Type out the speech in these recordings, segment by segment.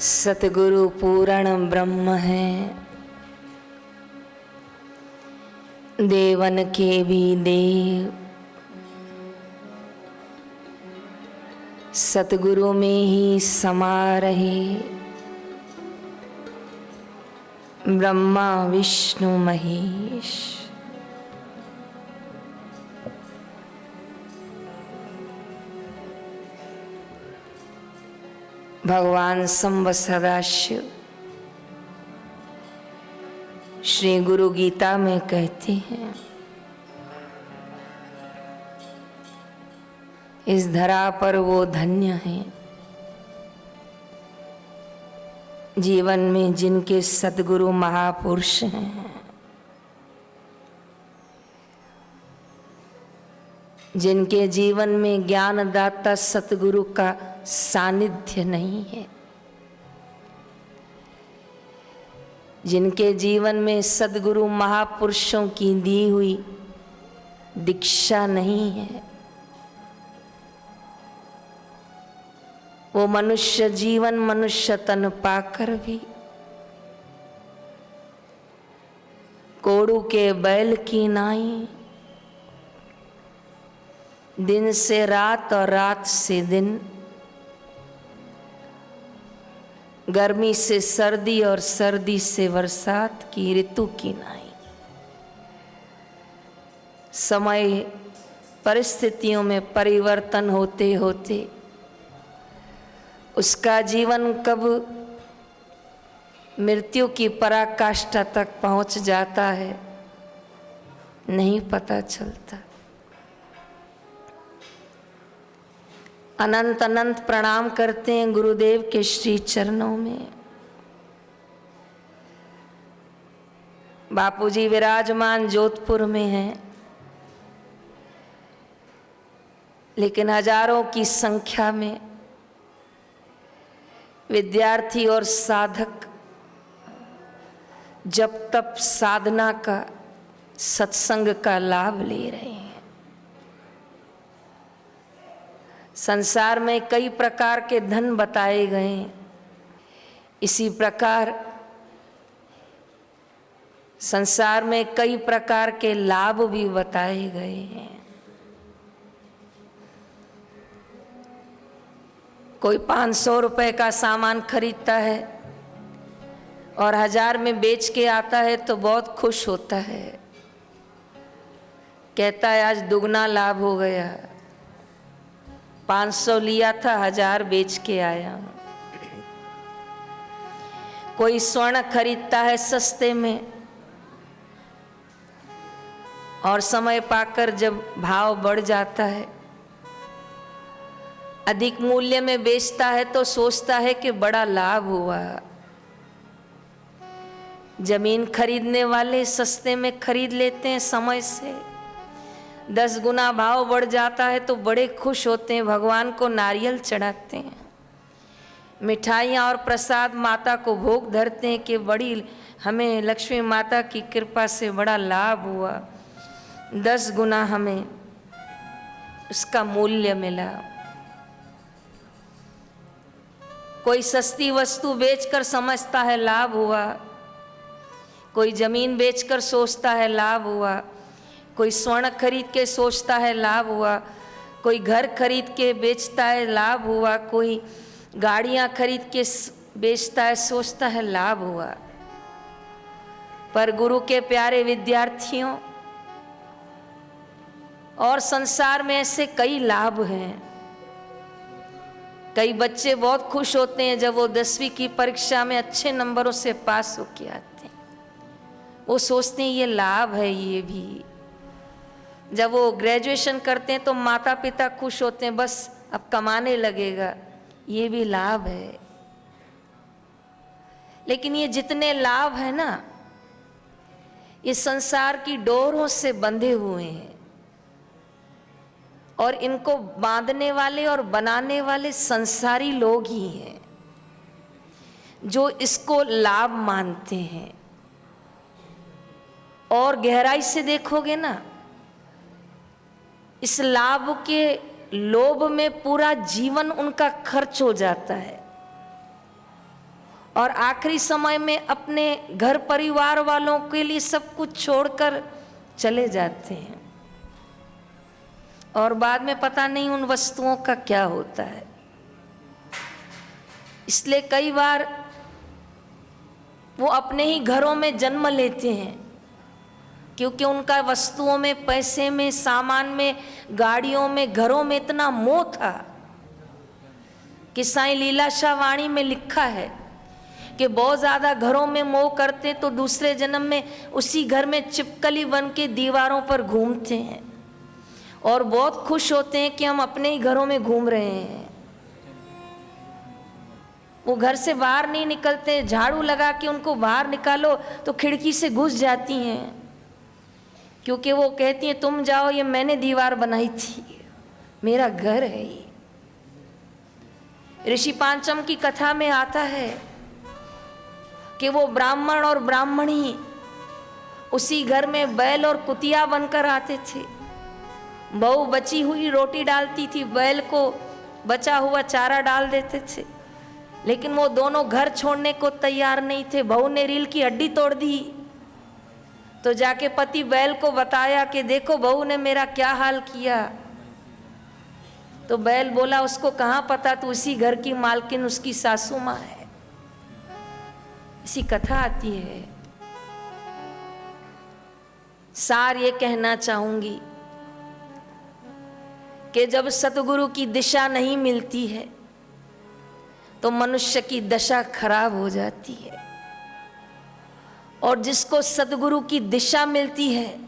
सतगुरु पूर्ण ब्रह्म है, देवन के भी देव। सतगुरु में ही समा रहे ब्रह्मा विष्णु महेश। भगवान संव सदाशिव श्री गुरु गीता में कहते हैं, इस धरा पर वो धन्य हैं जीवन में जिनके सद्गुरु महापुरुष हैं, जिनके जीवन में ज्ञानदाता सतगुरु का सानिध्य नहीं है, जिनके जीवन में सद्गुरु महापुरुषों की दी हुई दीक्षा नहीं है, वो मनुष्य जीवन मनुष्य तन पाकर भी कोड़ू के बैल की नाई दिन से रात और रात से दिन, गर्मी से सर्दी और सर्दी से बरसात की ऋतु की नाई समय परिस्थितियों में परिवर्तन होते होते उसका जीवन कब मृत्यु की पराकाष्ठा तक पहुंच जाता है नहीं पता चलता। अनंत अनंत प्रणाम करते हैं गुरुदेव के श्री चरणों में। बापूजी विराजमान जोधपुर में हैं, लेकिन हजारों की संख्या में विद्यार्थी और साधक जप तप साधना का सत्संग का लाभ ले रहे हैं। संसार में कई प्रकार के धन बताए गए, इसी प्रकार संसार में कई प्रकार के लाभ भी बताए गए हैं। कोई 500 रुपए का सामान खरीदता है और 1000 में बेच के आता है तो बहुत खुश होता है, कहता है आज दुगना लाभ हो गया, 500 लिया था 1000 बेच के आया। कोई स्वर्ण खरीदता है सस्ते में और समय पाकर जब भाव बढ़ जाता है अधिक मूल्य में बेचता है तो सोचता है कि बड़ा लाभ हुआ। जमीन खरीदने वाले सस्ते में खरीद लेते हैं, समय से 10 गुना भाव बढ़ जाता है तो बड़े खुश होते हैं, भगवान को नारियल चढ़ाते हैं, मिठाइयाँ और प्रसाद माता को भोग धरते हैं कि बड़ी हमें लक्ष्मी माता की कृपा से बड़ा लाभ हुआ, 10 गुना हमें उसका मूल्य मिला। कोई सस्ती वस्तु बेचकर समझता है लाभ हुआ, कोई जमीन बेचकर सोचता है लाभ हुआ, कोई स्वर्ण खरीद के सोचता है लाभ हुआ, कोई घर खरीद के बेचता है लाभ हुआ, कोई गाड़ियां खरीद के बेचता है सोचता है लाभ हुआ। पर गुरु के प्यारे विद्यार्थियों, और संसार में ऐसे कई लाभ हैं। कई बच्चे बहुत खुश होते हैं जब वो 10वीं की परीक्षा में अच्छे नंबरों से पास होके आते हैं, वो सोचते हैं ये लाभ है। ये भी जब वो ग्रेजुएशन करते हैं तो माता पिता खुश होते हैं, बस अब कमाने लगेगा, ये भी लाभ है। लेकिन ये जितने लाभ है ना, ये संसार की डोरों से बंधे हुए हैं और इनको बांधने वाले और बनाने वाले संसारी लोग ही हैं जो इसको लाभ मानते हैं। और गहराई से देखोगे ना, इस लाभ के लोभ में पूरा जीवन उनका खर्च हो जाता है। और आखिरी समय में अपने घर परिवार वालों के लिए सब कुछ छोड़कर चले जाते हैं और बाद में पता नहीं उन वस्तुओं का क्या होता है। इसलिए कई बार वो अपने ही घरों में जन्म लेते हैं, क्योंकि उनका वस्तुओं में, पैसे में, सामान में, गाड़ियों में, घरों में इतना मोह था कि साईं लीलाशाह वाणी में लिखा है कि बहुत ज़्यादा घरों में मोह करते तो दूसरे जन्म में उसी घर में चिपकली बन के दीवारों पर घूमते हैं और बहुत खुश होते हैं कि हम अपने ही घरों में घूम रहे हैं। वो घर से बाहर नहीं निकलते, झाड़ू लगा के उनको बाहर निकालो तो खिड़की से घुस जाती हैं, क्योंकि वो कहती हैं तुम जाओ, ये मैंने दीवार बनाई थी, मेरा घर है ये। ऋषि पांचम की कथा में आता है कि वो ब्राह्मण और ब्राह्मणी उसी घर में बैल और कुतिया बनकर आते थे। बहू बची हुई रोटी डालती थी, बैल को बचा हुआ चारा डाल देते थे, लेकिन वो दोनों घर छोड़ने को तैयार नहीं थे। बहू ने रील की हड्डी तोड़ दी तो जाके पति बैल को बताया कि देखो बहू ने मेरा क्या हाल किया। तो बैल बोला उसको कहाँ पता, तो उसी घर की मालकिन उसकी सासू माँ है। इसी कथा आती है। सार ये कहना चाहूंगी कि जब सतगुरु की दिशा नहीं मिलती है तो मनुष्य की दशा खराब हो जाती है, और जिसको सतगुरु की दिशा मिलती है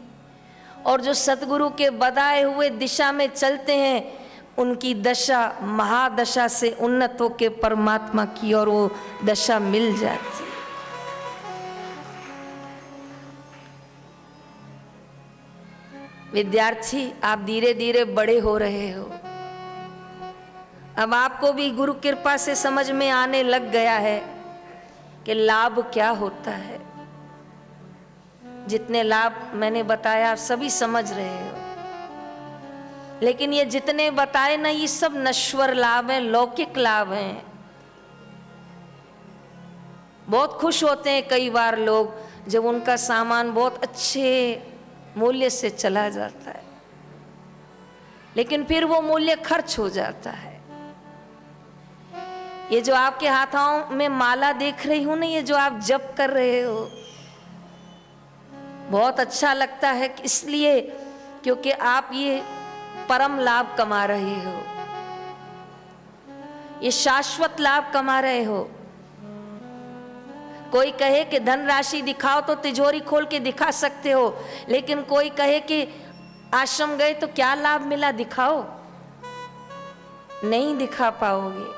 और जो सतगुरु के बताए हुए दिशा में चलते हैं, उनकी दशा महादशा से उन्नत होकर परमात्मा की और वो दशा मिल जाती है। विद्यार्थी, आप धीरे धीरे बड़े हो रहे हो। अब आपको भी गुरु कृपा से समझ में आने लग गया है कि लाभ क्या होता है। जितने लाभ मैंने बताया आप सभी समझ रहे हो, लेकिन ये जितने बताए ना, ये सब नश्वर लाभ हैं, लौकिक लाभ हैं। बहुत खुश होते हैं कई बार लोग जब उनका सामान बहुत अच्छे मूल्य से चला जाता है, लेकिन फिर वो मूल्य खर्च हो जाता है। ये जो आपके हाथों में माला देख रही हूं ना, ये जो आप जप कर रहे हो, बहुत अच्छा लगता है, इसलिए क्योंकि आप ये परम लाभ कमा रहे हो, ये शाश्वत लाभ कमा रहे हो। कोई कहे कि धन राशि दिखाओ तो तिजोरी खोल के दिखा सकते हो, लेकिन कोई कहे कि आश्रम गए तो क्या लाभ मिला, दिखाओ, नहीं दिखा पाओगे।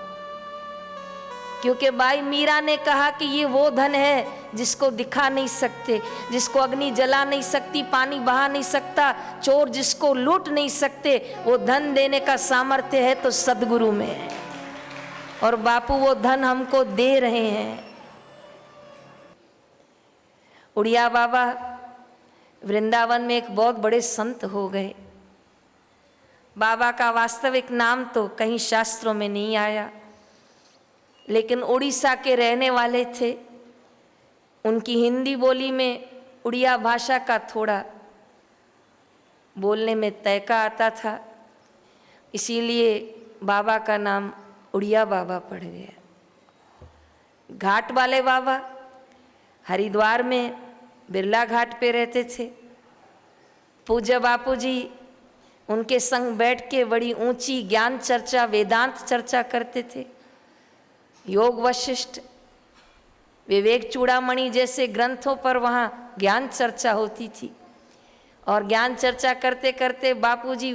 क्योंकि भाई मीरा ने कहा कि ये वो धन है जिसको दिखा नहीं सकते, जिसको अग्नि जला नहीं सकती, पानी बहा नहीं सकता, चोर जिसको लूट नहीं सकते, वो धन देने का सामर्थ्य है तो सद्गुरु में है, और बापू वो धन हमको दे रहे हैं। उड़िया बाबा वृंदावन में एक बहुत बड़े संत हो गए। बाबा का वास्तविक नाम तो कहीं शास्त्रों में नहीं आया, लेकिन उड़ीसा के रहने वाले थे। उनकी हिंदी बोली में उड़िया भाषा का थोड़ा बोलने में तैका आता था, इसीलिए बाबा का नाम उड़िया बाबा पड़ गया। घाट वाले बाबा हरिद्वार में बिरला घाट पे रहते थे। पूज्य बापू जी उनके संग बैठ के बड़ी ऊंची ज्ञान चर्चा, वेदांत चर्चा करते थे। योग वशिष्ठ, विवेक चूड़ामणि जैसे ग्रंथों पर वहाँ ज्ञान चर्चा होती थी, और ज्ञान चर्चा करते करते बापूजी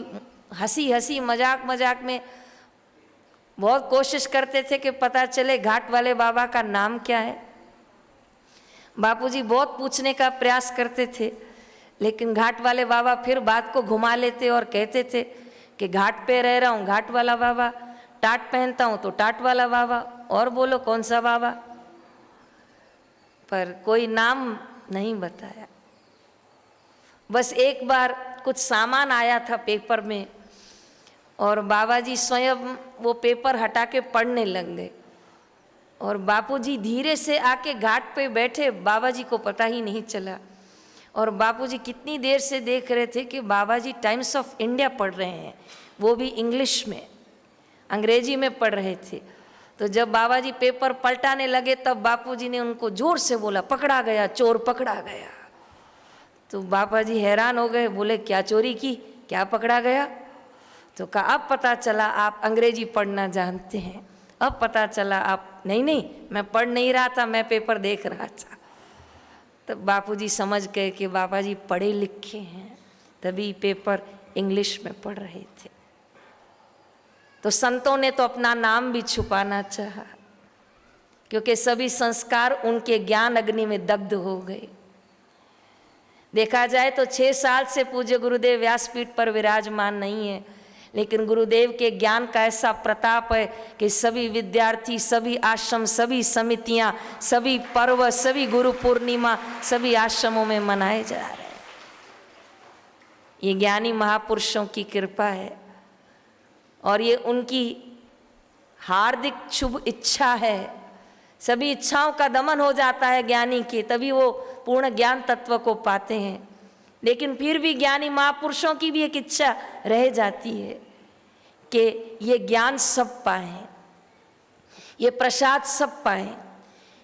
हंसी हंसी मजाक मजाक में बहुत कोशिश करते थे कि पता चले घाट वाले बाबा का नाम क्या है। बापूजी बहुत पूछने का प्रयास करते थे, लेकिन घाट वाले बाबा फिर बात को घुमा लेते और कहते थे कि घाट पे रह रहा हूँ घाट वाला बाबा, टाट पहनता हूँ तो टाट वाला बाबा, और बोलो कौन सा बाबा, पर कोई नाम नहीं बताया। बस एक बार कुछ सामान आया था पेपर में, और बाबा जी स्वयं वो पेपर हटा के पढ़ने लग गए, और बापूजी धीरे से आके घाट पे बैठे, बाबा जी को पता ही नहीं चला। और बापूजी कितनी देर से देख रहे थे कि बाबा जी टाइम्स ऑफ इंडिया पढ़ रहे हैं, वो भी इंग्लिश में, अंग्रेजी में पढ़ रहे थे। तो जब बाबा जी पेपर पलटाने लगे तब बापूजी ने उनको जोर से बोला, पकड़ा गया, चोर पकड़ा गया। तो बाबा जी हैरान हो गए, बोले क्या चोरी की, क्या पकड़ा गया? तो कहा अब पता चला आप अंग्रेजी पढ़ना जानते हैं, अब पता चला आप। नहीं मैं पढ़ नहीं रहा था, मैं पेपर देख रहा था। तब बापूजी समझ गए कि बाबा जी पढ़े लिखे हैं, तभी पेपर इंग्लिश में पढ़ रहे थे। तो संतों ने तो अपना नाम भी छुपाना चाहा, क्योंकि सभी संस्कार उनके ज्ञान अग्नि में दग्ध हो गए। देखा जाए तो 6 साल से पूज्य गुरुदेव व्यासपीठ पर विराजमान नहीं है, लेकिन गुरुदेव के ज्ञान का ऐसा प्रताप है कि सभी विद्यार्थी, सभी आश्रम, सभी समितियां, सभी पर्व, सभी गुरु पूर्णिमा सभी आश्रमों में मनाए जा रहे हैं। ये ज्ञानी महापुरुषों की कृपा है और ये उनकी हार्दिक शुभ इच्छा है। सभी इच्छाओं का दमन हो जाता है ज्ञानी के, तभी वो पूर्ण ज्ञान तत्व को पाते हैं। लेकिन फिर भी ज्ञानी महापुरुषों की भी एक इच्छा रह जाती है कि ये ज्ञान सब पाएं, ये प्रसाद सब पाएं,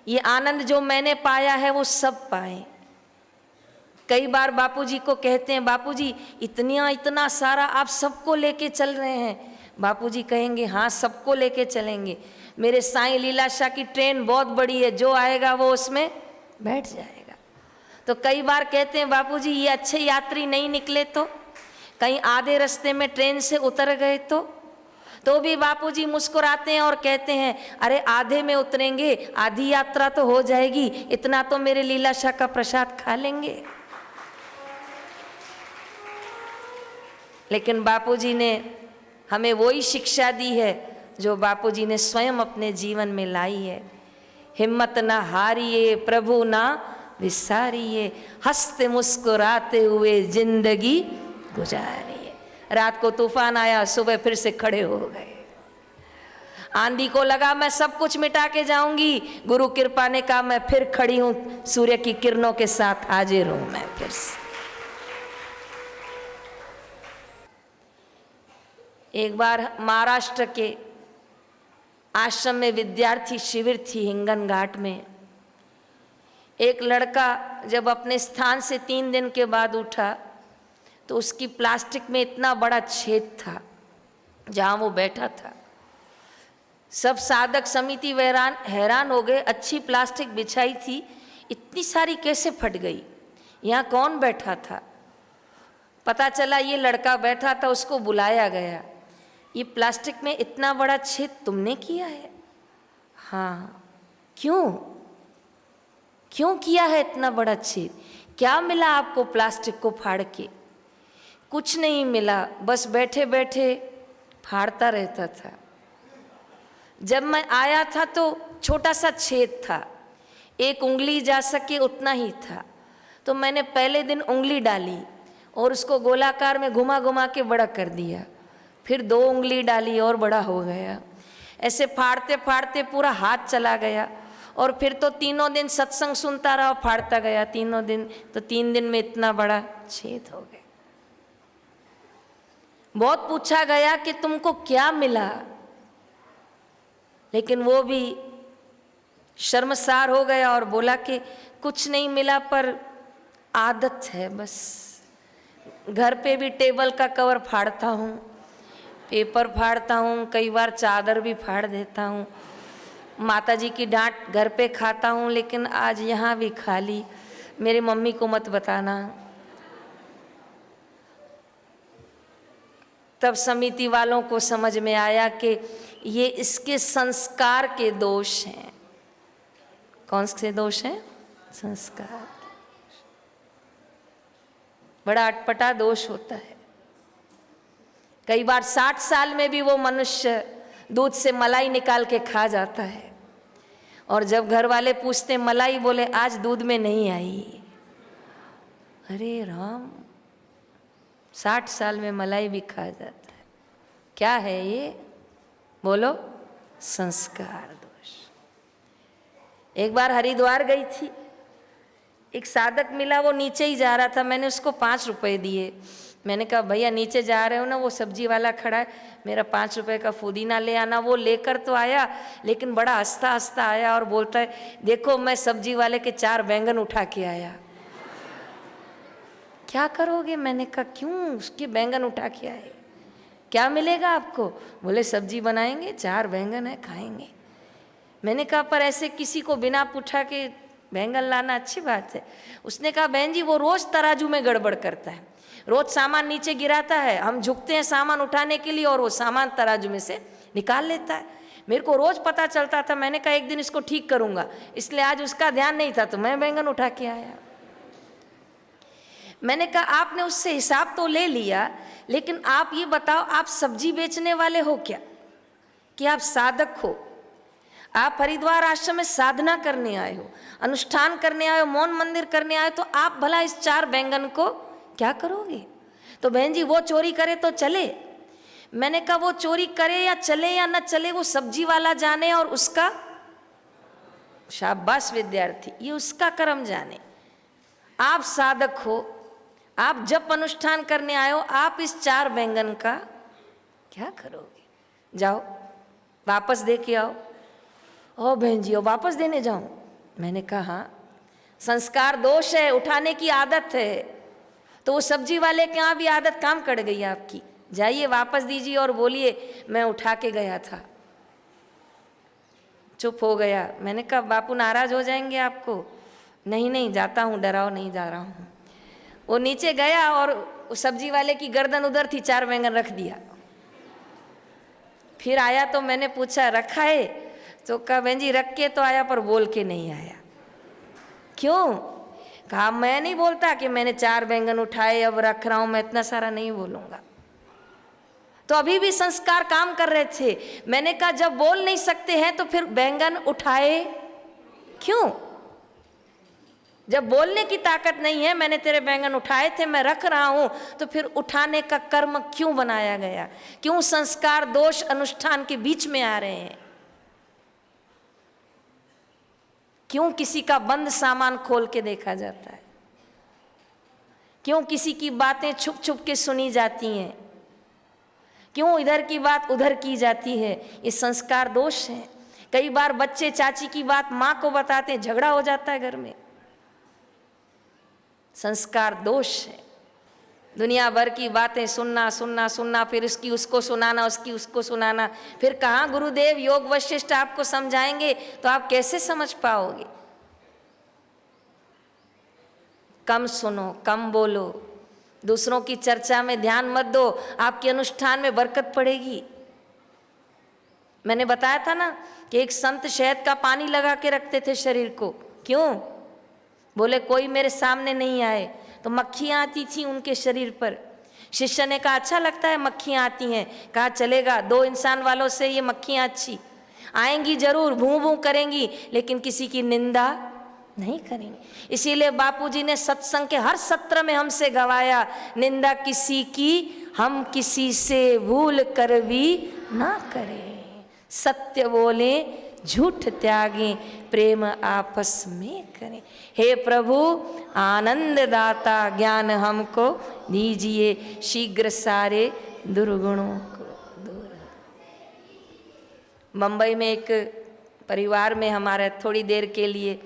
ये आनंद जो मैंने पाया है वो सब पाएं। कई बार बापूजी को कहते हैं, बापूजी इतना सारा आप सबको लेके चल रहे हैं। बापूजी कहेंगे हाँ सबको लेके चलेंगे, मेरे साईं लीलाशाह की ट्रेन बहुत बड़ी है, जो आएगा वो उसमें बैठ जाएगा। तो कई बार कहते हैं बापूजी ये अच्छे यात्री नहीं निकले तो, कहीं आधे रास्ते में ट्रेन से उतर गए तो भी बापूजी मुस्कुराते हैं और कहते हैं अरे आधे में उतरेंगे, आधी यात्रा तो हो जाएगी, इतना तो मेरे लीलाशाह का प्रसाद खा लेंगे। लेकिन बापूजी ने हमें वही शिक्षा दी है जो बापूजी ने स्वयं अपने जीवन में लाई है। हिम्मत ना हारिए, प्रभु ना विसारिए, हंसते मुस्कुराते हुए जिंदगी गुजारिए। रात को तूफान आया, सुबह फिर से खड़े हो गए। आंधी को लगा मैं सब कुछ मिटा के जाऊंगी, गुरु कृपा ने कहा मैं फिर खड़ी हूं, सूर्य की किरणों के साथ हाजिर हूं मैं फिर से। एक बार महाराष्ट्र के आश्रम में विद्यार्थी शिविर थी हिंगन घाट में। एक लड़का जब अपने स्थान से 3 दिन के बाद उठा तो उसकी प्लास्टिक में इतना बड़ा छेद था जहाँ वो बैठा था। सब साधक समिति हैरान हो गए, अच्छी प्लास्टिक बिछाई थी, इतनी सारी कैसे फट गई, यहाँ कौन बैठा था? पता चला ये लड़का बैठा था, उसको बुलाया गया। ये प्लास्टिक में इतना बड़ा छेद तुमने किया है? हाँ। क्यों किया है इतना बड़ा छेद? क्या मिला आपको प्लास्टिक को फाड़ के? कुछ नहीं मिला, बस बैठे बैठे फाड़ता रहता था। जब मैं आया था तो छोटा सा छेद था, 1 उंगली जा सके उतना ही था। तो मैंने पहले दिन उंगली डाली और उसको गोलाकार में घुमा घुमा के बड़ा कर दिया, फिर 2 उंगली डाली और बड़ा हो गया। ऐसे फाड़ते फाड़ते पूरा हाथ चला गया और फिर तो 3 दिन सत्संग सुनता रहा, फाड़ता गया 3 दिन, तो 3 दिन में इतना बड़ा छेद हो गया। बहुत पूछा गया कि तुमको क्या मिला, लेकिन वो भी शर्मसार हो गया और बोला कि कुछ नहीं मिला, पर आदत है बस। घर पे भी टेबल का कवर फाड़ता हूँ, पेपर फाड़ता हूँ, कई बार चादर भी फाड़ देता हूँ। माता जी की डांट घर पे खाता हूँ, लेकिन आज यहाँ भी खा ली। मेरी मम्मी को मत बताना। तब समिति वालों को समझ में आया कि ये इसके संस्कार के दोष हैं। कौन से दोष हैं? संस्कार। बड़ा अटपटा दोष होता है। कई बार 60 साल में भी वो मनुष्य दूध से मलाई निकाल के खा जाता है, और जब घर वाले पूछते मलाई, बोले आज दूध में नहीं आई। अरे राम, 60 साल में मलाई भी खा जाता है। क्या है ये? बोलो, संस्कार दोष। एक बार हरिद्वार गई थी, एक साधक मिला, वो नीचे ही जा रहा था, मैंने उसको 5 रुपए दिए। मैंने कहा भैया नीचे जा रहे हो ना, वो सब्जी वाला खड़ा है, मेरा 5 रुपए का पुदीना ले आना। वो लेकर तो आया, लेकिन बड़ा हंसता हंसता आया और बोलता है देखो मैं सब्जी वाले के 4 बैंगन उठा के आया। क्या करोगे? मैंने कहा क्यों, उसके बैंगन उठा के आए, क्या मिलेगा आपको? बोले सब्जी बनाएंगे, 4 बैंगन है खाएंगे। मैंने कहा पर ऐसे किसी को बिना पूछा के बैंगन लाना अच्छी बात है। उसने कहा बहन जी वो रोज तराजू में गड़बड़ करता है, रोज सामान नीचे गिराता है, हम झुकते हैं सामान उठाने के लिए और वो सामान तराजू में से निकाल लेता है। मेरे को रोज पता चलता था, मैंने कहा एक दिन इसको ठीक करूंगा, इसलिए आज उसका ध्यान नहीं था तो मैं बैंगन उठा के आया। मैंने कहा आपने उससे हिसाब तो ले लिया, लेकिन आप ये बताओ आप सब्जी बेचने वाले हो क्या, कि आप साधक हो? आप हरिद्वार आश्रम में साधना करने आए हो, अनुष्ठान करने आए हो, मौन मंदिर करने आए हो, तो आप भला इस 4 बैंगन को क्या करोगे? तो बहन जी वो चोरी करे तो चले। मैंने कहा वो चोरी करे या चले या न चले वो सब्जी वाला जाने और उसका, शाबाश विद्यार्थी, ये उसका कर्म जाने। आप साधक हो, आप जब अनुष्ठान करने आए हो, आप इस 4 बैंगन का क्या करोगे? जाओ वापस दे के आओ। ओ बहन जी, वापस देने जाऊं? मैंने कहा हाँ, संस्कार दोष है, उठाने की आदत है, तो वो सब्जी वाले के यहाँ भी आदत काम कर गई आपकी। जाइए वापस दीजिए और बोलिए मैं उठा के गया था। चुप हो गया। मैंने कहा बापू नाराज हो जाएंगे आपको? नहीं नहीं जाता हूँ, डराओ नहीं जा रहा हूँ। वो नीचे गया और उस सब्जी वाले की गर्दन उधर थी, 4 बैंगन रख दिया। फिर आया तो मैंने पूछा रखा है? तो कहा बहन जी रख के तो आया पर बोल के नहीं आया। क्यों? कहा मैं नहीं बोलता कि मैंने 4 बैंगन उठाए अब रख रहा हूं, मैं इतना सारा नहीं बोलूंगा। तो अभी भी संस्कार काम कर रहे थे। मैंने कहा जब बोल नहीं सकते हैं तो फिर बैंगन उठाए क्यों? जब बोलने की ताकत नहीं है, मैंने तेरे बैंगन उठाए थे, मैं रख रहा हूं, तो फिर उठाने का कर्म क्यों बनाया गया? क्यों संस्कार दोष अनुष्ठान के बीच में आ रहे हैं? क्यों किसी का बंद सामान खोल के देखा जाता है? क्यों किसी की बातें छुप छुप के सुनी जाती हैं? क्यों इधर की बात उधर की जाती है? ये संस्कार दोष है। कई बार बच्चे चाची की बात माँ को बताते हैं, झगड़ा हो जाता है घर में। संस्कार दोष है। दुनिया भर की बातें सुनना सुनना सुनना, फिर उसकी उसको सुनाना, उसकी उसको सुनाना, फिर कहाँ गुरुदेव योग वशिष्ठ आपको समझाएंगे तो आप कैसे समझ पाओगे? कम सुनो, कम बोलो, दूसरों की चर्चा में ध्यान मत दो, आपके अनुष्ठान में बरकत पड़ेगी। मैंने बताया था ना कि एक संत शहद का पानी लगा के रखते थे शरीर को। क्यों? बोले कोई मेरे सामने नहीं आए, तो मक्खियाँ आती थी उनके शरीर पर। शिष्य ने कहा अच्छा लगता है मक्खियाँ आती हैं। कहा चलेगा, 2 इंसान वालों से ये मक्खियाँ अच्छी आएंगी जरूर, भूं भूं करेंगी, लेकिन किसी की निंदा नहीं करेंगे। इसीलिए बापूजी ने सत्संग के हर सत्र में हमसे गवाया, निंदा किसी की हम किसी से भूल कर भी ना करें, सत्य बोले झूठ त्यागे, प्रेम आपस में करें। हे प्रभु आनंद दाता ज्ञान हमको दीजिए, शीघ्र सारे दुर्गुणों को दूर। मुंबई में एक परिवार में हमारा थोड़ी देर के लिए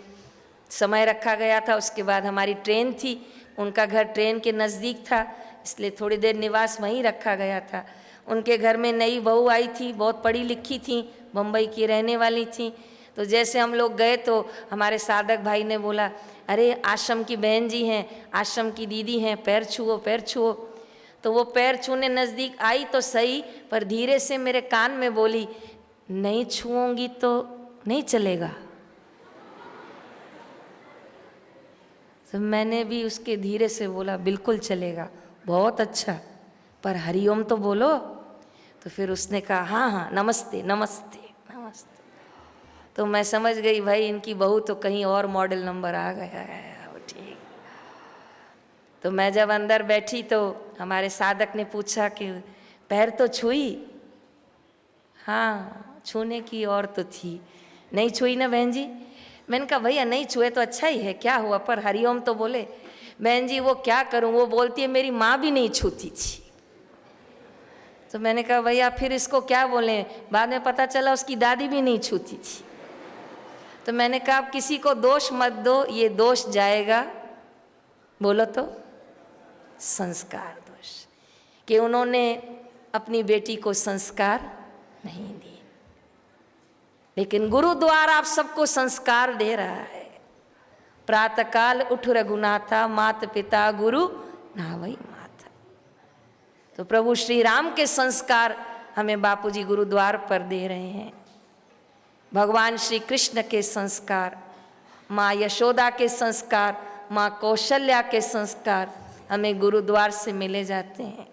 समय रखा गया था, उसके बाद हमारी ट्रेन थी, उनका घर ट्रेन के नज़दीक था, इसलिए थोड़ी देर निवास वहीं रखा गया था। उनके घर में नई बहू आई थी, बहुत पढ़ी लिखी थी, मुंबई की रहने वाली थी। तो जैसे हम लोग गए तो हमारे साधक भाई ने बोला अरे आश्रम की बहन जी हैं, आश्रम की दीदी हैं, पैर छुओ पैर छुओ। तो वो पैर छूने नज़दीक आई तो सही, पर धीरे से मेरे कान में बोली नहीं छूऊंगी तो नहीं चलेगा। तो मैंने भी उसके धीरे से बोला बिल्कुल चलेगा, बहुत अच्छा, पर हरिओम तो बोलो। तो फिर उसने कहा हाँ हाँ नमस्ते नमस्ते नमस्ते। तो मैं समझ गई भाई इनकी बहू तो कहीं और मॉडल नंबर आ गया है। ठीक। तो मैं जब अंदर बैठी तो हमारे साधक ने पूछा कि पैर तो छुई? हाँ छूने की और तो थी, नहीं छुई ना बहन जी? मैंने कहा भैया नहीं छुए तो अच्छा ही है, क्या हुआ, पर हरिओम तो बोले। बहन जी वो क्या करूं, वो बोलती है मेरी माँ भी नहीं छूती थी। तो मैंने कहा भैया फिर इसको क्या बोलें, बाद में पता चला उसकी दादी भी नहीं छूती थी। तो मैंने कहा आप किसी को दोष मत दो, ये दोष जाएगा, बोलो तो संस्कार दोष, कि उन्होंने अपनी बेटी को संस्कार नहीं दिए। लेकिन गुरु द्वारा आप सबको संस्कार दे रहा है। प्रातःकाल उठ रघुनाथा, मात पिता गुरु नावई माता। तो प्रभु श्री राम के संस्कार हमें बापूजी गुरुद्वार पर दे रहे हैं। भगवान श्री कृष्ण के संस्कार, माँ यशोदा के संस्कार, माँ कौशल्या के संस्कार हमें गुरुद्वार से मिले जाते हैं।